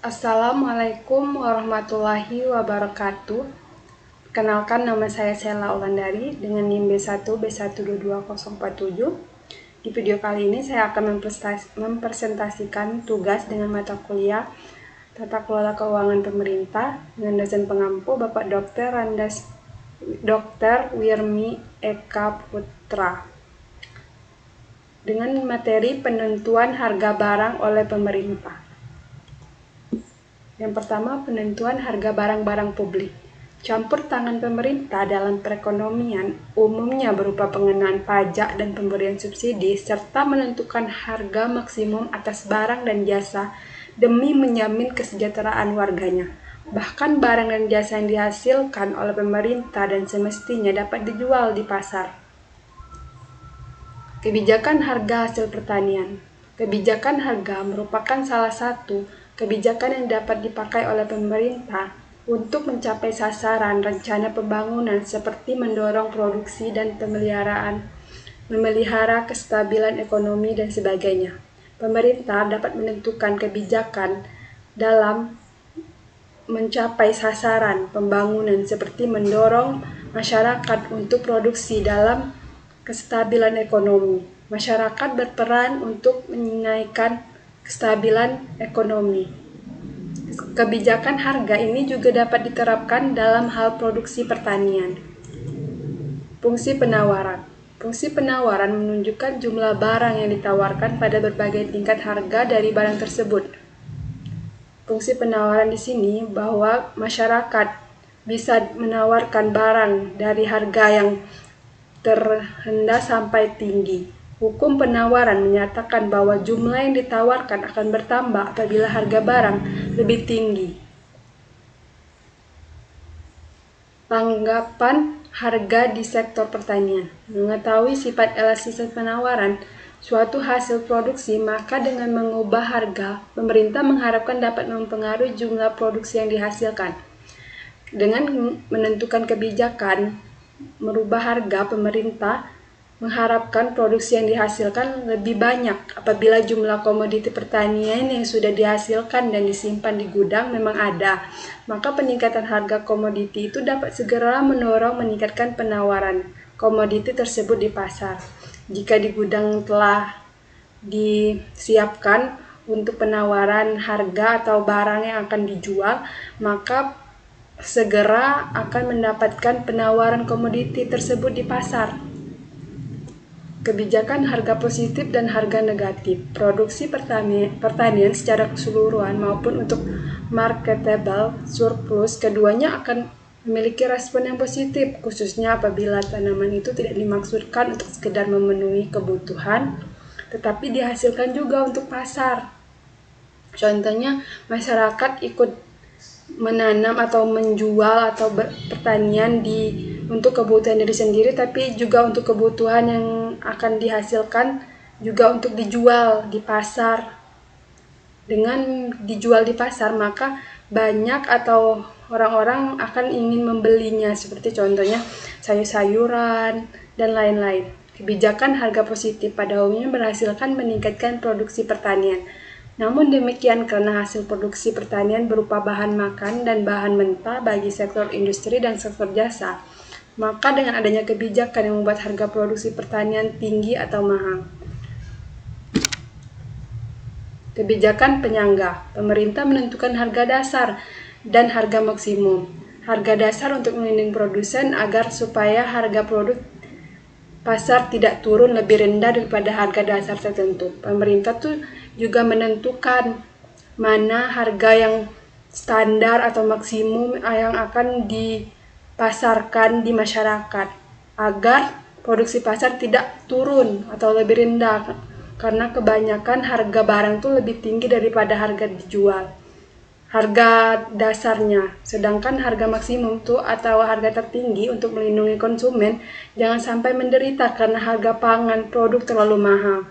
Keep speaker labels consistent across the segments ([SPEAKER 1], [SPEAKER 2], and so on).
[SPEAKER 1] Assalamualaikum warahmatullahi wabarakatuh. Kenalkan, nama saya Sela Ulandari dengan NIM B1B122047. Di video kali ini saya akan mempresentasikan tugas dengan mata kuliah Tata Kelola Keuangan Pemerintah dengan dosen pengampu Bapak Dr. Wirmi Eka Putra dengan materi penentuan harga barang oleh pemerintah. Yang pertama, penentuan harga barang-barang publik. Campur tangan pemerintah dalam perekonomian umumnya berupa pengenaan pajak dan pemberian subsidi serta menentukan harga maksimum atas barang dan jasa demi menjamin kesejahteraan warganya. Bahkan barang dan jasa yang dihasilkan oleh pemerintah dan semestinya dapat dijual di pasar. Kebijakan harga hasil pertanian. Kebijakan harga merupakan salah satu kebijakan yang dapat dipakai oleh pemerintah untuk mencapai sasaran rencana pembangunan seperti mendorong produksi dan memelihara kestabilan ekonomi dan sebagainya. Pemerintah dapat menentukan kebijakan dalam mencapai sasaran pembangunan seperti mendorong masyarakat untuk produksi dalam kestabilan ekonomi. Masyarakat berperan untuk menaikkan kestabilan ekonomi. Kebijakan harga ini juga dapat diterapkan dalam hal produksi pertanian. Fungsi penawaran. Fungsi penawaran menunjukkan jumlah barang yang ditawarkan pada berbagai tingkat harga dari barang tersebut. Fungsi penawaran di sini bahwa masyarakat bisa menawarkan barang dari harga yang terrendah sampai tinggi. Hukum penawaran menyatakan bahwa jumlah yang ditawarkan akan bertambah apabila harga barang lebih tinggi. Tanggapan harga di sektor pertanian. Mengetahui sifat elastis penawaran suatu hasil produksi, maka dengan mengubah harga, pemerintah mengharapkan dapat mempengaruhi jumlah produksi yang dihasilkan. Dengan menentukan kebijakan merubah harga, pemerintah mengharapkan produksi yang dihasilkan lebih banyak apabila jumlah komoditi pertanian yang sudah dihasilkan dan disimpan di gudang memang ada. Maka peningkatan harga komoditi itu dapat segera mendorong meningkatkan penawaran komoditi tersebut di pasar. Jika di gudang telah disiapkan untuk penawaran harga atau barang yang akan dijual, maka segera akan mendapatkan penawaran komoditi tersebut di pasar. Kebijakan harga positif dan harga negatif. Produksi pertanian secara keseluruhan maupun untuk marketable surplus, keduanya akan memiliki respon yang positif, khususnya apabila tanaman itu tidak dimaksudkan untuk sekedar memenuhi kebutuhan, tetapi dihasilkan juga untuk pasar. Contohnya, masyarakat ikut menanam atau menjual atau pertanian untuk kebutuhan diri sendiri, tapi juga untuk kebutuhan yang akan dihasilkan juga untuk dijual di pasar. Dengan dijual di pasar, maka banyak atau orang-orang akan ingin membelinya, seperti contohnya sayur-sayuran dan lain-lain. Kebijakan harga positif pada umumnya berhasilkan meningkatkan produksi pertanian. Namun demikian, karena hasil produksi pertanian berupa bahan makan dan bahan mentah bagi sektor industri dan sektor jasa, maka dengan adanya kebijakan yang membuat harga produksi pertanian tinggi atau mahal. Kebijakan penyangga. Pemerintah menentukan harga dasar dan harga maksimum. Harga dasar untuk melindungi produsen agar supaya harga produk pasar tidak turun lebih rendah daripada harga dasar tertentu. Pemerintah tuh juga menentukan mana harga yang standar atau maksimum yang akan dipasarkan di masyarakat agar produksi pasar tidak turun atau lebih rendah, karena kebanyakan harga barang tuh lebih tinggi daripada harga dijual, harga dasarnya. Sedangkan harga maksimum tuh atau harga tertinggi untuk melindungi konsumen jangan sampai menderita karena harga pangan produk terlalu mahal.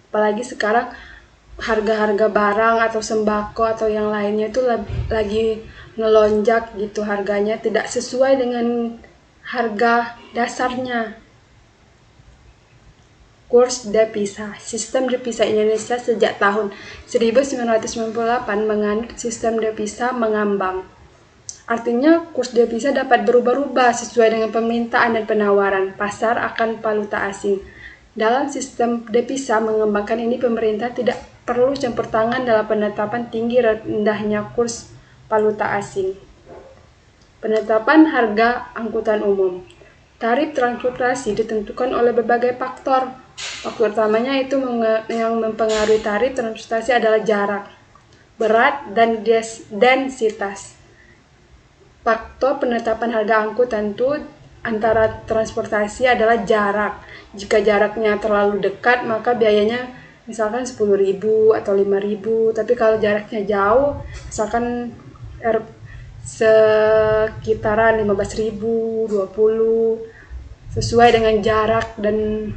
[SPEAKER 1] Apalagi sekarang harga-harga barang atau sembako atau yang lainnya itu lagi ngelonjak gitu, harganya tidak sesuai dengan harga dasarnya. kurs devisa. Sistem devisa Indonesia sejak tahun 1998 menganut sistem devisa mengambang. Artinya, kurs devisa dapat berubah-ubah sesuai dengan permintaan dan penawaran pasar akan valuta asing. Dalam sistem devisa mengembangkan ini, pemerintah tidak perlu campur tangan dalam penetapan tinggi rendahnya kurs valuta asing. Penetapan harga angkutan umum. Tarif transportasi ditentukan oleh berbagai faktor. Faktor utamanya itu yang mempengaruhi tarif transportasi adalah jarak, berat, dan densitas. Faktor penetapan harga angkutan itu antara transportasi adalah jarak. Jika jaraknya terlalu dekat, maka biayanya misalkan 10.000 atau 5.000. Tapi kalau jaraknya jauh, misalkan sekitaran 15.000, 20, sesuai dengan jarak dan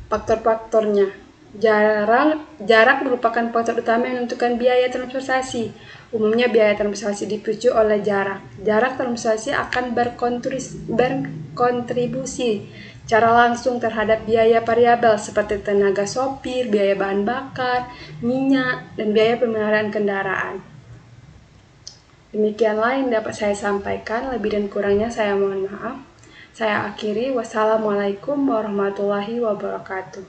[SPEAKER 1] faktor-faktornya. Jarak merupakan faktor utama yang menentukan biaya transportasi. Umumnya biaya transportasi dipicu oleh jarak. Jarak transportasi akan berkontribusi secara langsung terhadap biaya variabel seperti tenaga sopir, biaya bahan bakar, minyak, dan biaya pemeliharaan kendaraan. Demikianlah yang dapat saya sampaikan. Lebih dan kurangnya saya mohon maaf. Saya akhiri. Wassalamualaikum warahmatullahi wabarakatuh.